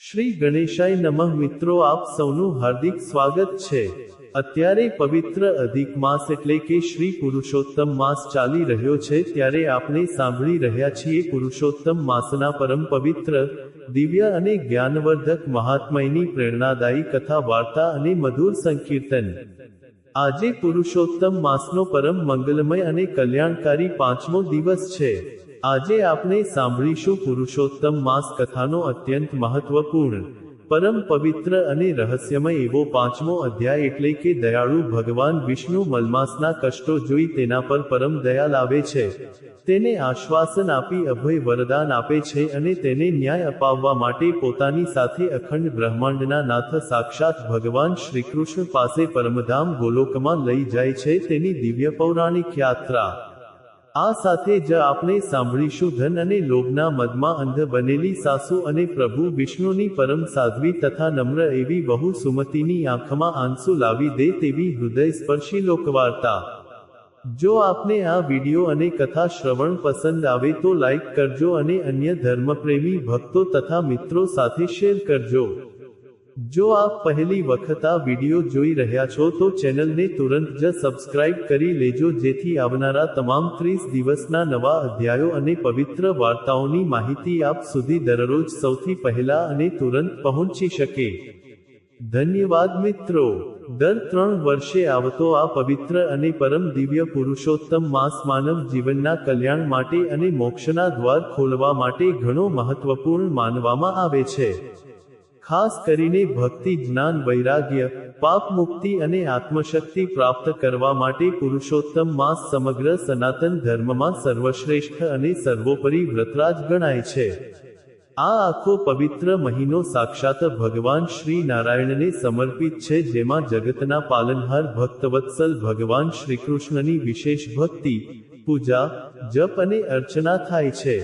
શ્રી ગણેશાય નમઃ મિત્રો, આપ સૌનું હાર્દિક સ્વાગત છે। અત્યારે પવિત્ર અધિક માસ એટલે કે શ્રી પુરુષોત્તમ માસ ચાલી રહ્યો છે, ત્યારે આપણે સાંભળી રહ્યા છીએ પુરુષોત્તમ માસના પરમ પવિત્ર, દિવ્ય અને જ્ઞાનવર્ધક મહાત્મયની પ્રેરણાદાયી કથા વાર્તા અને મધુર સંકીર્તન। આજે પુરુષોત્તમ માસનો પરમ મંગલમય અને કલ્યાણકારી 5મો દિવસ છે। આજે આપણે સાંભળીશું પુરુષોત્તમ માસ કથાનો અત્યંત મહત્વપૂર્ણ, પરમ પવિત્ર અને રહસ્યમય એવો 5મો અધ્યાય એટલે કે દયાળુ ભગવાન વિષ્ણુ મલમાસના કષ્ટો જોઈ તેના પર પરમ દયા લાવે છે, તેને આશ્વાસન આપી અભય વરદાન આપે છે અને તેને ન્યાય અપાવવા માટે પોતાની સાથે અખંડ બ્રહ્માંડના નાથ સાક્ષાત ભગવાન શ્રીકૃષ્ણ પાસે પરમધામ ગોલોકમાં લઈ જાય છે, તેની દિવ્ય પૌરાણિક યાત્રા। આ સાથે જ આપણે સાંભળીશું ધન અને લોભના મદમાં અંધ બનેલી સાસુ અને પ્રભુ વિષ્ણુની પરમ સાધ્વી તથા નમ્ર એવી વહુ સુમતીની આંખમાં આંસુ લાવી દે તેવી હૃદયસ્પર્શી લોકવાર્તા। જો આપને આ વિડીયો અને કથા શ્રવણ પસંદ આવે તો લાઈક કરજો અને અન્ય ધર્મપ્રેમી ભક્તો તથા મિત્રો સાથે શેર કરજો। જો આપ પહેલી વખત આ વિડીયો જોઈ રહ્યા છો તો ચેનલને તુરંત જ સબસ્ક્રાઇબ કરી લેજો, જેથી આવનારા તમામ 30 દિવસના નવા અધ્યાયો અને પવિત્ર વાર્તાઓની માહિતી આપ સુધી દરરોજ સૌથી પહેલા અને તુરંત પહોંચી શકે। ધન્યવાદ મિત્રો। દર 3 વર્ષે આવતો આ પવિત્ર અને પરમ દિવ્ય પુરુષોત્તમ માસ માનવ જીવનના કલ્યાણ માટે અને મોક્ષના દ્વાર ખોલવા માટે ઘણો મહત્વપૂર્ણ માનવામાં આવે છે। ખાસ કરીને ભક્તિ, જ્ઞાન, વૈરાગ્ય, પાપ મુક્તિ અને આત્મશક્તિ પ્રાપ્ત કરવા માટે પુરુષોત્તમ માસ સમગ્ર સનાતન ધર્મમાં સર્વશ્રેષ્ઠ અને સર્વોપરી વ્રતરાજ ગણાય છે। આ આખો પવિત્ર મહિનો સાક્ષાત ભગવાન શ્રી નારાયણને સમર્પિત છે, જેમાં જગતના પાલનહાર ભક્તવત્સલ ભગવાન શ્રીકૃષ્ણની વિશેષ ભક્તિ, પૂજા, જપ અને અર્ચના થાય છે।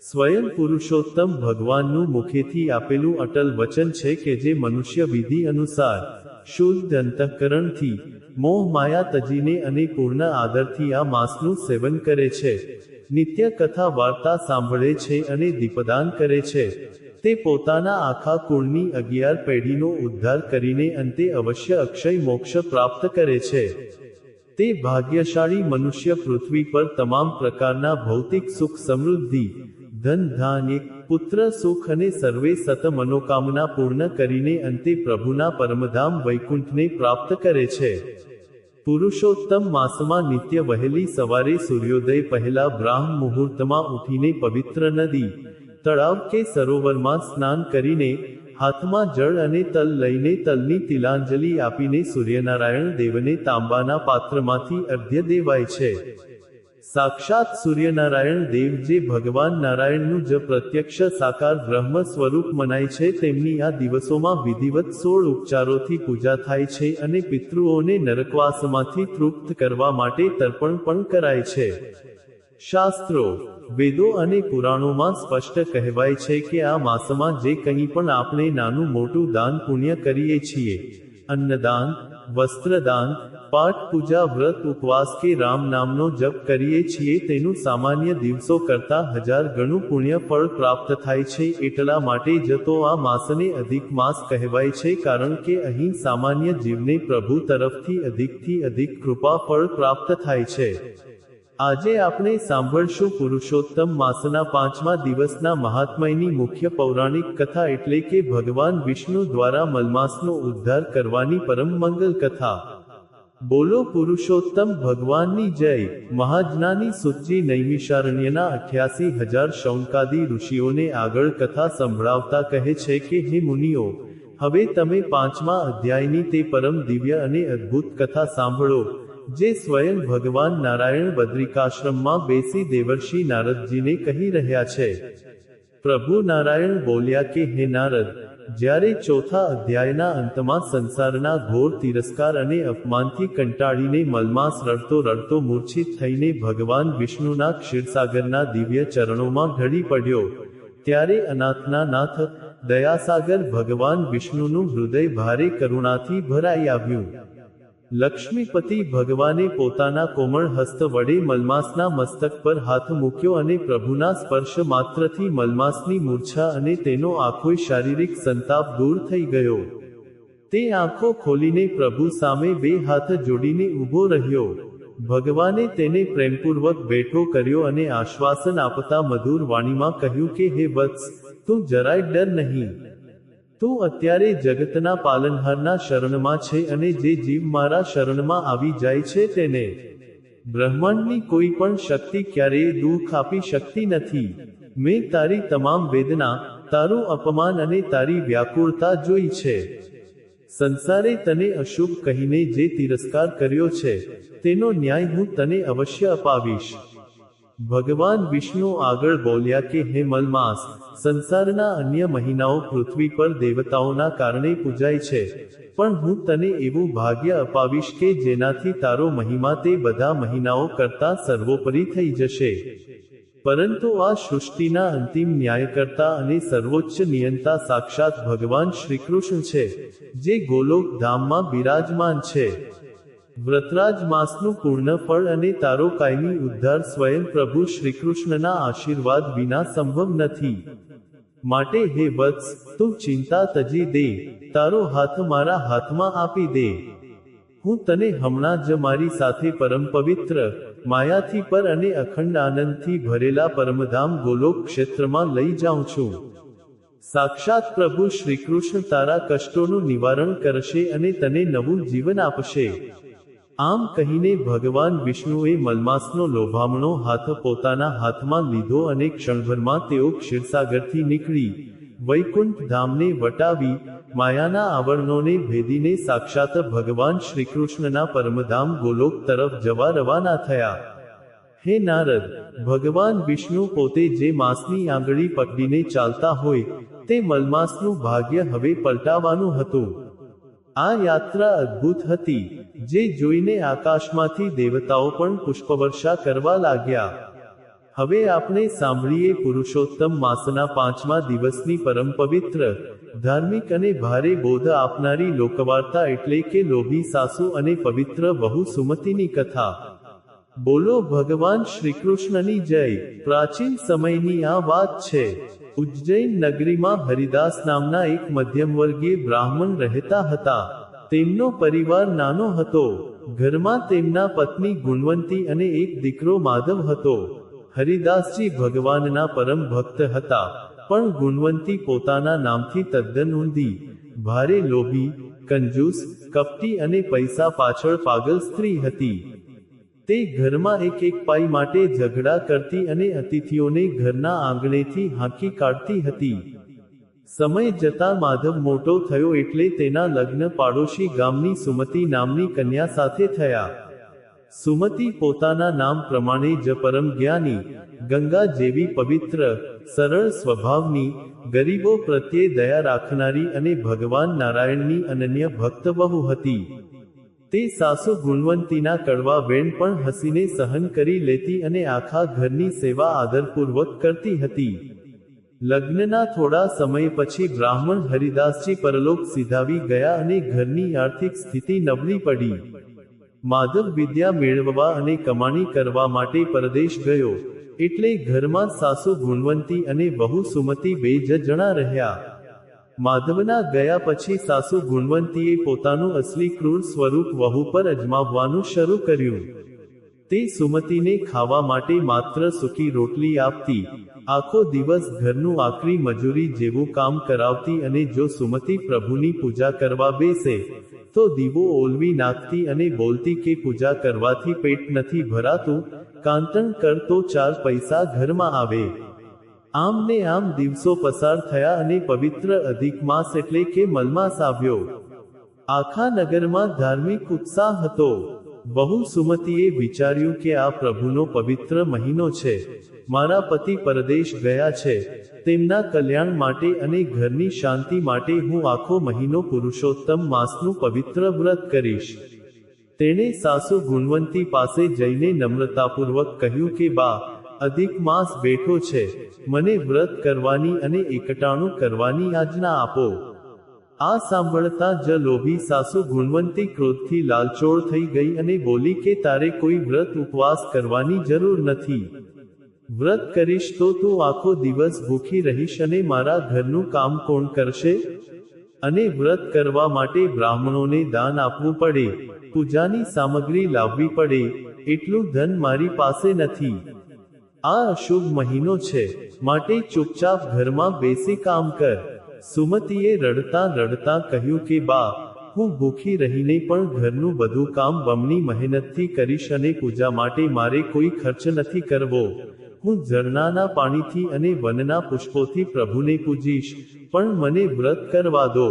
સ્વયં પુરુષોત્તમ ભગવાનનું મુખેથી આપેલું અટલ વચન છે કે જે મનુષ્ય વિધિ અનુસાર શુદ્ધ અંતઃકરણથી મોહ માયા તજીને અને પૂર્ણ આદરથી આ માસનું સેવન કરે છે, નિત્ય કથા વાર્તા સાંભળે છે અને દીપદાન કરે છે, તે પોતાના આખા કુળની 11 પેઢીનો ઉદ્ધાર કરીને અંતે અવશ્ય અક્ષય મોક્ષ પ્રાપ્ત કરે છે। તે ભાગ્યશાળી મનુષ્ય પૃથ્વી પર તમામ પ્રકારના ભૌતિક સુખ, સમૃદ્ધિ, ધન ધાન્ય, પુત્ર સુખ અને સર્વે સત મનોકામના પૂર્ણ કરીને અંતે પ્રભુના પરમધામ વૈકુંઠને પ્રાપ્ત કરે છે। પુરુષોત્તમ માસમાં નિત્ય વહેલી સવારે સૂર્યોદય પહેલા બ્રાહ્મ મુહૂર્તમાં ઉઠીને પવિત્ર નદી, તળાવ કે સરોવરમાં સ્નાન કરીને હાથમાં જળ અને તલ લઈને તલની તિલાંજલિ આપીને સૂર્યનારાયણ દેવને તાંબાના પાત્રમાંથી અર્ઘ્ય દેવાય છે। સાક્ષાત સૂર્યનારાયણ દેવ જે ભગવાન નારાયણનું જ પ્રત્યક્ષ સાકાર બ્રહ્મ સ્વરૂપ મનાય છે, તેમની આ દિવસોમાં વિધિવત 16 ઉપચારોથી પૂજા થાય છે અને પિતૃઓને નરકવાસમાંથી તૃપ્ત કરવા માટે તર્પણ પણ કરાય છે। શાસ્ત્રો, વેદો અને પુરાણોમાં સ્પષ્ટ કહેવાય છે કે આ માસમાં જે કંઈ પણ આપણે નાનું મોટું દાન પુણ્ય કરીએ છીએ, અન્નદાન, વસ્ત્રદાન, પાઠ પૂજા, વ્રત ઉપવાસ કે રામ નામનો જપ કરીએ છીએ, તેનું સામાન્ય દિવસો કરતા 1000 ગણું પુણ્ય ફળ પ્રાપ્ત થાય છે। એટલા માટે જ તો આ માસને અધિક માસ કહેવાય છે, કારણ કે અહીં સામાન્ય જીવને પ્રભુ તરફથી અધિકથી અધિક કૃપા ફળ પ્રાપ્ત થાય છે। આજે આપણે સાંભળશું પુરુષોત્તમ માસના 5મા દિવસના મહાત્મયની મુખ્ય પૌરાણિક કથા એટલે કે ભગવાન વિષ્ણુ દ્વારા મલમાસનો ઉદ્ધાર કરવાની પરમ મંગલ કથા। બોલો પુરુષોત્તમ ભગવાનની જય। મહાજ્ઞાની સુતજી નૈમિષારણ્યના 88,000 શૌનકાદી ઋષિઓને આગળ કથા સંભળાવતા કહે છે કે હે મુનિઓ, હવે તમે 5મા અધ્યાયની તે પરમ દિવ્ય અને અદ્ભુત કથા સાંભળો, જે સ્વયં ભગવાન નારાયણ બદ્રિકાશ્રમમાં બેસી દેવર્ષિ નારદજીને કહી રહ્યા છે। પ્રભુ નારાયણ બોલ્યા કે હે નારદ, જ્યારે 4થા અધ્યાયના અંતમાં સંસારના ઘોર તિરસ્કાર અને અપમાનથી કંટાળીને મલમાસ રડતો રડતો મૂર્છિત થઈને ભગવાન વિષ્ણુના ક્ષીરસાગરના દિવ્ય ચરણોમાં ઢળી પડ્યો, ત્યારે અનાથના નાથ, દયાસાગર ભગવાન વિષ્ણુનું હૃદય ભારે કરુણાથી ભરાઈ આવ્યું। લક્ષ્મીપતિ ભગવાને પોતાના કોમળ હસ્ત વડે મલમાસના મસ્તક પર હાથ મૂક્યો અને પ્રભુના સ્પર્શ માત્રથી મલમાસની મૂર્છા અને તેનો આખોય શારીરિક સંતાપ દૂર થઈ ગયો. તે આંખો ખોલીને પ્રભુ સામે બે હાથ જોડીને ઊભો રહ્યો. ભગવાને તેને પ્રેમપૂર્વક બેઠો કર્યો અને આશ્વાસન આપતા મધુર વાણીમાં કહ્યું કે હે વત્સ, તું જરાય ડર નહીં. તું અત્યારે જગતના પાલનહારના શરણમાં છે અને જે જીવ મારા શરણમાં આવી જાય છે તેને બ્રહ્માંડની કોઈ પણ શક્તિ ક્યારેય દુઃખ આપી શકતી નથી. મેં તારી તમામ વેદના, તારું અપમાન અને તારી વ્યાકુળતા જોઈ છે. સંસારે તને અશુભ કહીને જે તિરસ્કાર કર્યો છે તેનો ન્યાય હું તને અવશ્ય અપાવીશ. ભગવાન વિષ્ણુ આગળ બોલ્યા કે હે મલમાસ, સંસારના અન્ય મહિનાઓ પૃથ્વી પર દેવતાઓના કારણે પૂજાય છે, પણ હું તને એવું ભાગ્ય અપાવીશ કે જેનાથી તારો મહિમા તે બધા મહિનાઓ કરતાં સર્વોપરી થઈ જશે. પરંતુ આ સૃષ્ટિના અંતિમ ન્યાયકર્તા અને સર્વોચ્ચ નિયંતા સાક્ષાત ભગવાન શ્રીકૃષ્ણ છે, જે ગોલોક ધામમાં બિરાજમાન છે. વ્રતરાજ માસનું પૂર્ણ ફળ અને તારો કાયમી ઉદ્ધાર સ્વયં પ્રભુ શ્રીકૃષ્ણના આશીર્વાદ વિના સંભવ નથી. માટે હે વત્સ, તું ચિંતા તજી દે, તારો હાથ મારા હાથમાં આપી દે. હું તને હમણાં જ મારી સાથે પરમ પવિત્ર, માયાથી પર અને અખંડ આનંદથી ભરેલા પરમધામ ગોલોક ક્ષેત્રમાં લઈ જાઉં છું. સાક્ષાત પ્રભુ શ્રીકૃષ્ણ તારા કષ્ટોનું નિવારણ કરશે અને તને નવું જીવન આપશે. આમ કહીને ભગવાન વિષ્ણુએ મલમાસનો લોભામણો હાથ પોતાના હાથમાં લીધો અને ક્ષણભરમાં તેઓ ક્ષીરસાગરથી નીકળી વૈકુંઠ ધામને વટાવી માયાના આવરણોને ભેદીને સાક્ષાત ભગવાન શ્રીકૃષ્ણના પરમધામ ગોલોક તરફ જવા રવાના થયા. હે નારદ, ભગવાન વિષ્ણુ પોતે જે માસની આંગળી પકડીને ચાલતા હોય તે મલમાસનું ભાગ્ય હવે પલટાવાનું હતું. આ યાત્રા અદ્ભુત હતી, જે જોઈને આકાશમાંથી દેવતાઓ પણ પુષ્પવર્ષા કરવા લાગ્યા. હવે આપણે સાંભળીએ પુરુષોત્તમ માસના 5મા દિવસની પરમ પવિત્ર, ધાર્મિક અને ભારે બોધ આપનારી લોકવાર્તા એટલે કે લોભી સાસુ અને પવિત્ર વહુ સુમતિની કથા. બોલો ભગવાન શ્રીકૃષ્ણની જય. પ્રાચીન સમયની આ વાત છે. ઉજ્જૈન નગરીમાં હરિદાસ નામના એક મધ્યમવર્ગીય બ્રાહ્મણ રહેતા હતા. તેમનો પરિવાર નાનો હતો. ઘરમાં તેમના પત્ની ગુણવંતી અને એક દીકરો માધવ હતો. હરિદાસજી ભગવાનના પરમ ભક્ત હતા, પણ ગુણવંતી પોતાના નામથી તદ્દન ઊંધી, ભારે લોભી, કંજૂસ, કપટી અને પૈસા પાછળ પાગલ સ્ત્રી હતી. તે ઘરમાં એક પાઈ માટે ઝઘડા કરતી અને અતિથિઓને ઘરના આંગણેથી હાંકી કાઢતી હતી. સમય જતાં માધવ મોટો થયો એટલે તેના લગ્ન પાડોશી ગામની સુમતિ નામની કન્યા સાથે થયા. સુમતિ પોતાના નામ પ્રમાણે જ પરમ જ્ઞાની, ગંગા જેવી પવિત્ર, સરળ સ્વભાવની, ગરીબો પ્રત્યે દયા રાખનારી અને ભગવાન નારાયણની અનન્ય ભક્ત વહુ હતી. તે સાસુ ગુણવંતીના કડવા વેણ પણ હસીને સહન કરી લેતી અને આખા ઘરની સેવા આદરપૂર્વક કરતી હતી. લગ્નના થોડા સમય પછી બ્રાહ્મણ હરિદાસજી પરલોક સિધાવી ગયા અને ઘરની આર્થિક સ્થિતિ નબળી પડી. માધવ વિદ્યા મેળવવા અને કમાણી કરવા માટે પરદેશ ગયો, એટલે ઘરમાં સાસુ ગુણવંતી અને વહુ સુમતિ બે જ જણા રહ્યા. માધવના ગયા પછી સાસુ ગુણવંતીએ પોતાનું અસલી ક્રૂર સ્વરૂપ વહુ પર અજમાવવાનું શરૂ કર્યું. તે સુમતિને ખાવા માટે માત્ર સૂકી રોટલી આપતી, આખો દિવસ ઘરનું આકરી મજૂરી જેવું કામ કરાવતી અને જો સુમતિ પ્રભુની પૂજા કરવા બેસે તો દીવો ઓલવી નાખતી અને બોલતી કે પૂજા કરવાથી પેટ નથી ભરાતું, કાંતણ કર તો 4 પૈસા ઘરમાં આવે. આમ ને આમ દિવસો પસાર થયા અને પવિત્ર અધિક માસ એટલે કે મલમાસ આવ્યો. આખા નગરમાં ધાર્મિક ઉત્સાહ હતો. બહુ સુમતિએ વિચાર્યું કે આ પ્રભુનો પવિત્ર મહિનો છે. મારા પતિ પરદેશ ગયા છે, તેમના કલ્યાણ માટે અને ઘરની શાંતિ માટે હું આખો મહિનો પુરુષોત્તમ માસનું પવિત્ર વ્રત કરીશ. તેણે સાસુ ગુણવંતી પાસે જઈને નમ્રતાપૂર્વક કહ્યું કે બા, અધિક માસ બેઠો છે, મને વ્રત કરવાની અને એકટાણું કરવાની આજ્ઞા આપો. આ સાંભળતા જ લોભી સાસુ ગુણવંતી ક્રોધથી લાલચોળ થઈ ગઈ અને બોલી કે તારે કોઈ વ્રત ઉપવાસ કરવાની જરૂર નથી. વ્રત કરીશ તો તું આખો દિવસ ભૂખી રહીશ અને મારા ઘરનું કામ કોણ કરશે? અને વ્રત કરવા માટે બ્રાહ્મણોને દાન આપવું પડે, પૂજાની સામગ્રી લાવવી પડે, એટલું ધન મારી પાસે નથી. આ અશુભ મહિનો છે, માટે ચૂપચાપ ઘરમાં બેસી કામ કર. સુમતીએ રડતા રડતા કહ્યું કે બા, હું ભૂખી રહીને પણ ઘરનું બધું કામ બમણી મહેનતથી કરીશ અને પૂજા માટે મારે કોઈ ખર્ચ નથી કરવો. હું ઝરણાના પાણીથી અને વનના પુષ્પોથી પ્રભુને પૂજીશ, પણ મને વ્રત કરવા દો.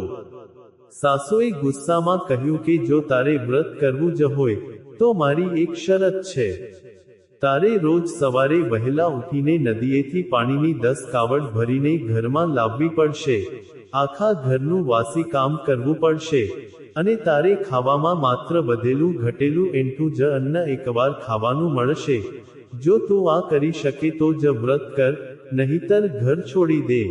સાસુએ ગુસ્સામાં કહ્યું કે જો તારે વ્રત કરવું જ હોય તો મારી એક શરત છે. તારે રોજ સવારે વહેલા ઉઠીને નદીએથી પાણીની 10 કાવડ ભરીને ઘરમાં લાવવી પડશે. આખા ઘરનું વાસી કામ કરવું પડશે અને તારે ખાવામાં માત્ર વધેલું ઘટેલું એંઠું જ અન્ન એકવાર ખાવાનું મળશે. જો તું આ કરી શકે તો જ વ્રત કર, નહીતર ઘર છોડી દે.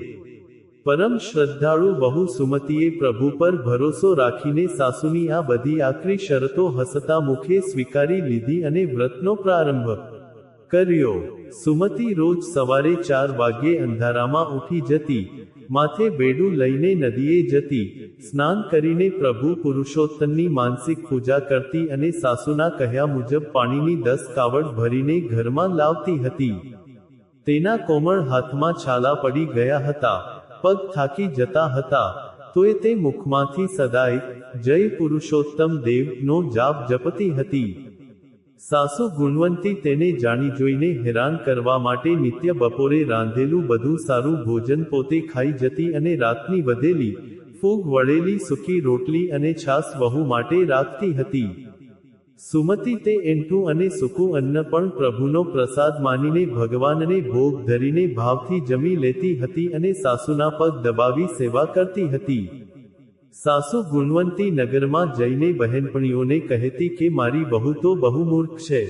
પરમ શ્રદ્ધાળુ બહુ સુમતીએ પ્રભુ પર ભરોસો રાખીને સાસુની આ બધી આકરી શરતો હસતા મુખે સ્વીકારી લીધી અને વ્રતનો પ્રારંભ કર્યો. સુમતી રોજ સવારે 4 વાગ્યે અંધારામાં ઉઠી જતી, માથે બેડું લઈને નદીએ જતી, સ્નાન કરીને પ્રભુ પુરુષોત્તમની માનસિક પૂજા કરતી અને સાસુના કહ્યા મુજબ પાણીની 10 કાવડ ભરીને ઘરમાં લાવતી હતી. તેના કોમળ હાથમાં છાલા પડી ગયા હતા, પગ થાકી જતા હતા, તોય તે મુખમાંથી સદાય જય પુરુષોત્તમ દેવનો જાપ જપતી હતી. સાસુ ગુણવંતી તેને જાણી જોઈને હેરાન કરવા માટે નિત્ય બપોરે રાંધેલું બધું સારું ભોજન પોતે ખાઈ જતી અને રાતની વધેલી ફૂગ વળેલી સૂકી રોટલી અને છાશ વહુ માટે રાખતી હતી. સુમતી તે એંઠું અને સૂકું અન્ન પણ પ્રભુનો પ્રસાદ માનીને ભગવાનને ભોગ ધરીને ભાવથી જમી લેતી હતી અને સાસુના પગ દબાવી સેવા કરતી હતી. સાસુ ગુણવંતી નગરમાં જઈને બહેનપણીઓને કહેતી કે મારી બહુ તો બહુ મૂર્ખ છે,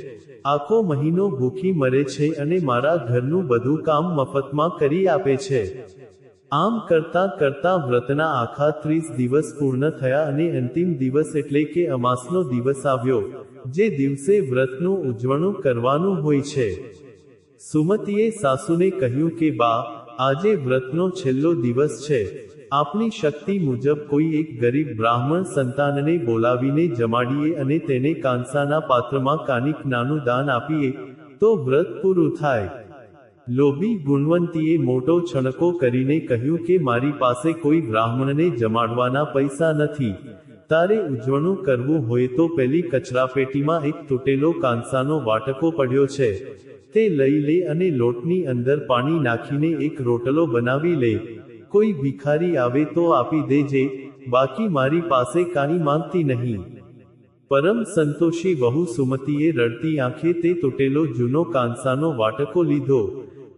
આખો મહિનો ભૂખી મરે છે અને મારા ઘરનું બધું કામ મફતમાં કરી આપે છે. આમ કરતા કરતા વ્રતના આખા 30 દિવસ પૂર્ણ થયા અને અંતિમ દિવસ એટલે કે અમાસનો દિવસ આવ્યો, જે દિવસે વ્રતનું ઉજવણું કરવાનું હોય છે. સુમતીએ સાસુને કહ્યું કે બા, આજે વ્રતનો છેલ્લો દિવસ છે. આપની શક્તિ મુજબ કોઈ એક ગરીબ બ્રાહ્મણ સંતાનને બોલાવીને જમાડીએ અને તેને કાંસાના પાત્રમાં કાનિક નાનું દાન આપીએ તો વ્રત પૂરું થાય. લોભી ગુણવંતીએ મોટો છણકો કરીને કહ્યું કે મારી પાસે કોઈ બ્રાહ્મણને જમાડવાના પૈસા નથી. તારે ઉજવણું કરવું હોય તો પેલી કચરાપેટીમાં એક તૂટેલો કાંસાનો વાટકો પડ્યો છે, તે લઈ લે અને લોટની અંદર પાણી નાખીને એક રોટલો બનાવી લે. કોઈ ભિખારી આવે તો આપી દેજે, બાકી મારી પાસે કાંઈ માંગતી નહીં. પરમ સંતોષી વહુ સુમતીએ રડતી આંખે તે તૂટેલો જૂનો કાંસાનો વાટકો લીધો,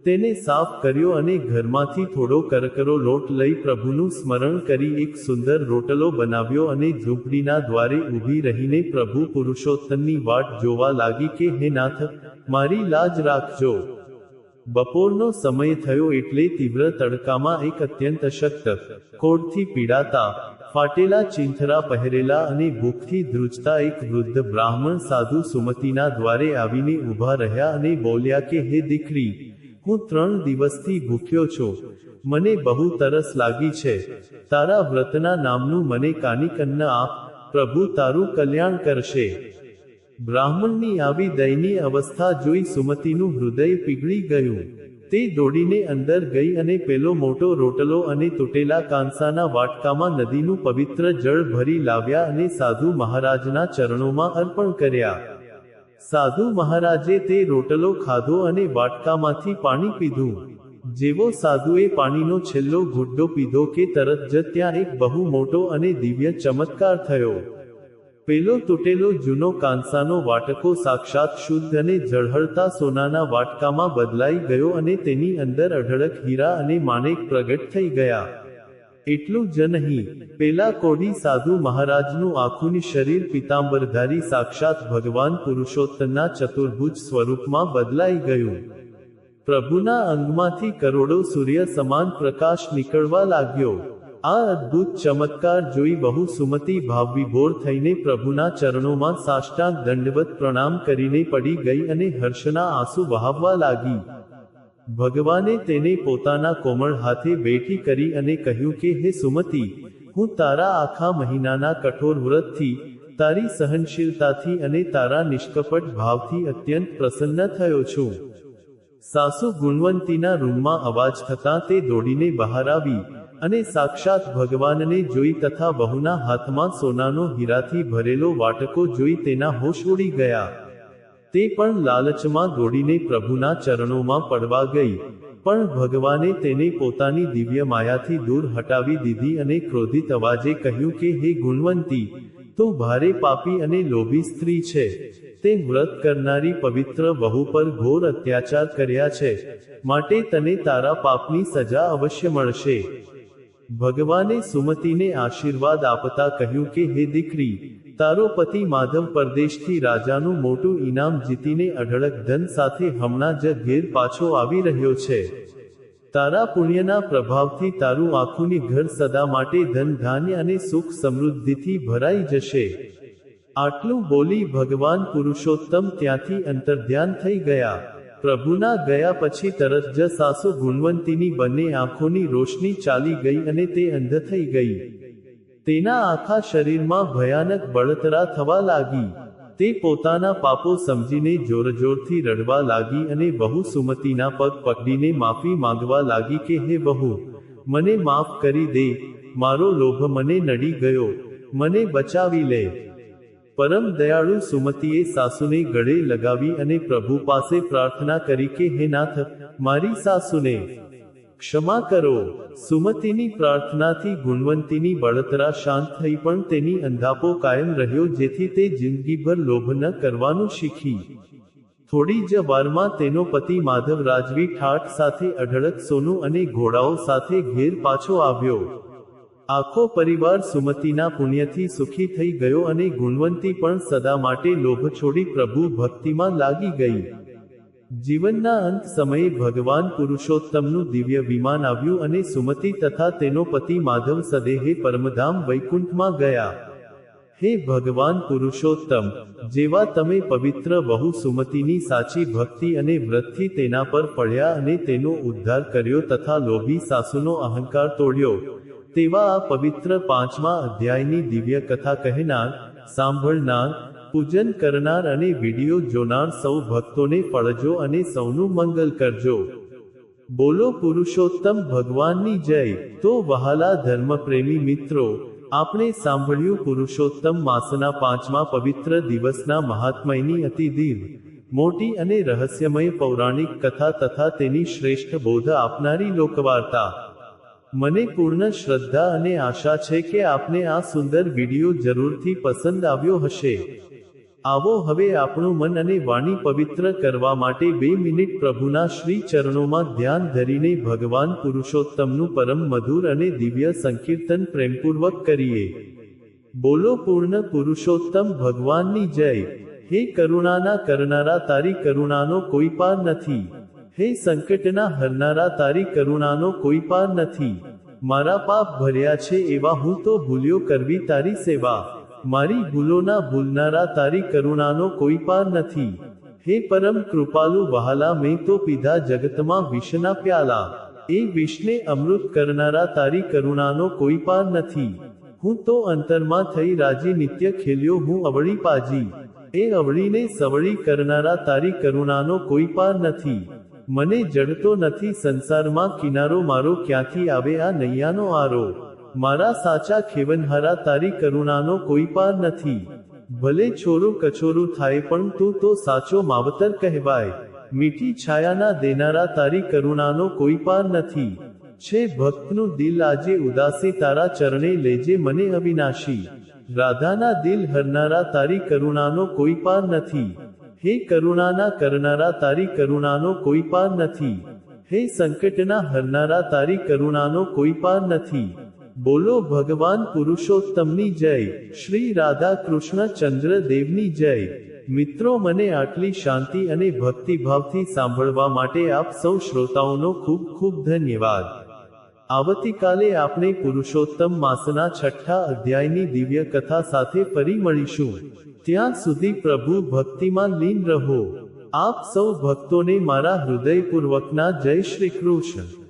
તેને સાફ કર્યો અને ઘરમાંથી થોડો કરકરો લોટ લઈ પ્રભુનું સ્મરણ કરી એક સુંદર રોટલો બનાવ્યો અને ઝૂંપડીના દ્વારે ઊભી રહીને પ્રભુ પુરુષોત્તમની વાટ જોવા લાગી કે હે નાથ, મારી લાજ રાખજો. બપોરનો સમય થયો એટલે તીવ્ર તડકામાં એક અત્યંત અશક્ત, કોઢથી પીડાતા, ફાટેલા ચીંથરા પહેરેલા અને ભૂખથી ધ્રુજતા એક વૃદ્ધ બ્રાહ્મણ સાધુ સુમતીના દ્વારે આવીને ઊભા રહ્યા અને બોલ્યા કે હે દીકરી, હું 3 દિવસથી ભૂખ્યો છું, મને બહુ તરસ લાગી છે, તારા વ્રતના નામનું મને કાનિક અન્ન આપ, પ્રભુ તારું કલ્યાણ કરશે. બ્રાહ્મણની આવી દયનીય અવસ્થા જોઈ સુમતીનું હૃદય પીગળી ગયું. તે દોડીને અંદર ગઈ અને પેલો મોટો રોટલો અને તૂટેલા કાંસાના વાટકામાં નદીનું પવિત્ર જળ ભરી લાવ્યા અને સાધુ મહારાજના ચરણોમાં અર્પણ કર્યા. સાધુ મહારાજે તે રોટલો ખાધો અને વાટકામાંથી પાણી પીધું. જેવો સાધુએ પાણીનો છેલ્લો ઘૂંટડો પીધો કે તરત જ ત્યાં એક બહુ મોટો અને દિવ્ય ચમત્કાર થયો. પેલો તૂટેલો જૂનો કાંસાનો વાટકો સાક્ષાત શુદ્ધ અને ઝળહળતા સોનાના વાટકામાં બદલાઈ ગયો અને તેની અંદર અઢળક હીરા અને માણેક પ્રગટ થઈ ગયા. એટલું જ નહીં, પેલા કોઢી સાધુ મહારાજનું આખું શરીર પીતાંબરધારી સાક્ષાત ભગવાન પુરુષોત્તમના ચતુર્ભુજ સ્વરૂપમાં બદલાઈ ગયું. પ્રભુના અંગમાંથી કરોડો સૂર્ય સમાન પ્રકાશ નીકળવા લાગ્યો. આ અદ્ભુત ચમત્કાર જોઈ બહુ સુમતી ભાવવિભોર થઈને પ્રભુના ચરણોમાં સાષ્ટાંગ દંડવત પ્રણામ કરીને પડી ગઈ અને હર્ષના આંસુ વહાવવા લાગી. ભગવાને તેને પોતાના કોમળ હાથે બેઠી કરી અને કહ્યું કે હે સુમતી, હું તારા આખા મહિનાના કઠોર વ્રતથી, તારી સહનશીલતાથી અને તારા નિષ્કપટ ભાવથી અત્યંત પ્રસન્ન થયો છું. સાસુ ગુણવંતીના રૂમમાં અવાજ થતાં તે દોડીને બહાર આવી અને સાક્ષાત ભગવાનને જોઈ તથા બહુના હાથમાં સોનાનો હીરાથી ભરેલો વાટકો જોઈ તેના હોશ ઉડી ગયા. તે પણ લાલચમાં દોડીને પ્રભુના ચરણોમાં પડવા ગઈ, પણ ભગવાને તેને પોતાની દિવ્ય માયાથી દૂર હટાવી દીધી અને ક્રોધિત અવાજે કહ્યું કે હે ગુણવંતી, તું ભારે પાપી અને લોભી સ્ત્રી છે. તે વ્રત કરનારી પવિત્ર વહુ પર ઘોર અત્યાચાર કર્યા છે, માટે તને તારા પાપની સજા અવશ્ય મળશે. ભગવાને સુમતીને આશીર્વાદ આપતા કહ્યું કે હે દીકરી, તારો પતિ માધવ પરદેશથી રાજાનું મોટું ઇનામ જીતીને અઢળક ધન સાથે હમણાં જ ઘેર પાછો આવી રહ્યો છે. તારા પુણ્યના પ્રભાવથી તારું આખું ઘર સદા માટે ધન ધાન્ય અને સુખ સમૃદ્ધિથી ભરાઈ જશે. આટલું બોલી ભગવાન પુરુષોત્તમ ત્યાંથી અંતર્ધ્યાન થઈ ગયા. પ્રભુના ગયા પછી તરત જ સાસુ ગુણવંતીની બંને આંખોની રોશની ચાલી ગઈ અને તે અંધ થઈ ગઈ. તેના આખા શરીરમાં ભયાનક બળતરા થવા લાગી. તે પોતાના પાપો સમજીને જોરજોરથી રડવા લાગી અને બહુ સુમતીના પગ પકડીને માફી માંગવા લાગી કે હે બહુ, મને માફ કરી દે, મારો લોભ મને નડી ગયો, મને બચાવી લે. પરમ દયાળુ સુમતીએ સાસુને ગળે લગાવી અને પ્રભુ પાસે પ્રાર્થના કરી કે હે નાથ, મારી સાસુને ક્ષમા કરો. સુમતીની પ્રાર્થનાથી ગુણવંતીની બળતરા શાંત થઈ, પણ તેની અંધાપો કાયમ રહ્યો, જેથી તે જિંદગીભર લોભ ન કરવાનું શીખી. થોડી જ વારમાં તેનો પતિ માધવ રાજવી ઠાઠ સાથે અઢળક સોનું અને ઘોડાઓ સાથે ઘેર પાછો આવ્યો. આખો પરિવાર સુમતીના પુણ્યથી સુખી થઈ ગયો અને ગુણવંતી પણ સદા માટે લોભ છોડી પ્રભુ ભક્તિમાં લાગી ગઈ. જીવનના અંત સમયે ભગવાન પુરુષોત્તમનું દિવ્ય વિમાન આવ્યું અને સુમતી તથા તેનો પતિ માધવ સદેહે પરમધામ વૈકુંઠમાં ગયા. હે ભગવાન પુરુષોત્તમ, જેવા તમે પવિત્ર વહુ સુમતીની સાચી ભક્તિ અને વ્રતથી તેના પર પડ્યા અને તેનો ઉદ્ધાર કર્યો તથા લોભી સાસુનો અહંકાર તોડ્યો, તેવા આ પવિત્ર 5મા અધ્યાયની દિવ્ય કથા કહેનાર, સાંભળનાર, પૂજન કરનાર અને વિડિયો જોનાર સૌ ભક્તોને ફળજો અને સૌનું મંગલ કરજો. બોલો પુરુષોત્તમ ભગવાનની જય. તો વહાલા ધર્મપ્રેમી મિત્રો, આપણે સાંભળ્યું પુરુષોત્તમ માસના 5મા પવિત્ર દિવસના મહાત્મયની અતિ દીર્ઘ, મોટી અને રહસ્યમય પૌરાણિક કથા તથા તેની શ્રેષ્ઠ બોધ આપનારી લોકવાર્તા. મને પૂર્ણ શ્રદ્ધા અને આશા છે કે આપને આ સુંદર વિડિયો જરૂરથી પસંદ આવ્યો હશે. આવો હવે આપણું મન અને વાણી પવિત્ર કરવા માટે 2 મિનિટ પ્રભુના શ્રી ચરણોમાં ધ્યાન ધરીને ભગવાન પુરુષોત્તમનું પરમ મધુર અને દિવ્ય સંકીર્તન પ્રેમપૂર્વક કરીએ. બોલો પૂર્ણ પુરુષોત્તમ ભગવાનની જય. હે કરુણાના કરનારા, તારી કરુણાનો કોઈ પાર નથી. હે સંકટના હરનારા, તારી કરુણાનો કોઈ પાર નથી. મારા પાપ ભર્યા છે એવા હું તો ભૂલ્યો કરવી તારી સેવા. મારી ભૂલોના ભૂલનારા, તારી કરુણાનો કોઈ પાર નથી. હે પરમ કૃપાલુ વહાલા, મેં તો પીધા જગતમાં વિષના પ્યાલા. એ વિષને અમૃત કરનારા, તારી કરુણાનો કોઈ પાર નથી. હું તો અંતરમાં થઈ રાજી નિત્ય ખેલ્યો હું અવળી પાજી. એ અવળીને સવળી કરનારા, તારી કરુણાનો કોઈ પાર નથી. મને જડતો નથી સંસારમાં કિનારો, મારો ક્યાંથી આવે આ નૈયાનો આરો. મારા સાચા ખેવનહારા, તારી કરુણાનો કોઈ પાર નથી. ભલે છોરું કચોરું થાય પણ તું તો સાચો માવતર કહેવાય. મીઠી છાયાના દેનારા, તારી કરુણાનો કોઈ પાર નથી. છે ભક્તનું દિલ આજે ઉદાસી, તારા ચરણે લેજે મને અવિનાશી. રાધાના દિલ હરનારા, તારી કરુણાનો કોઈ પાર નથી. હે કરુણાના કરનારા, તારી કરુણાનો કોઈ પાર નથી. હે સંકટના હરનારા, તારી કરુણાનો કોઈ પાર નથી. બોલો ભગવાન પુરુષોત્તમની જય. શ્રી રાધા કૃષ્ણ ચંદ્ર દેવની જય. મિત્રો, મને આટલી શાંતિ અને ભક્તિભાવથી સાંભળવા માટે આપ સૌ શ્રોતાઓનો ખૂબ ખૂબ ધન્યવાદ. આવતીકાલે આપણે પુરુષોત્તમ માસના 6ઠ્ઠા અધ્યાયની દિવ્ય કથા સાથે ફરી મળીશું. ત્યાં સુધી પ્રભુ ભક્તિમાં લીન રહો. આપ સૌ ભક્તોને મારા હૃદયપૂર્વકના જય શ્રી કૃષ્ણ.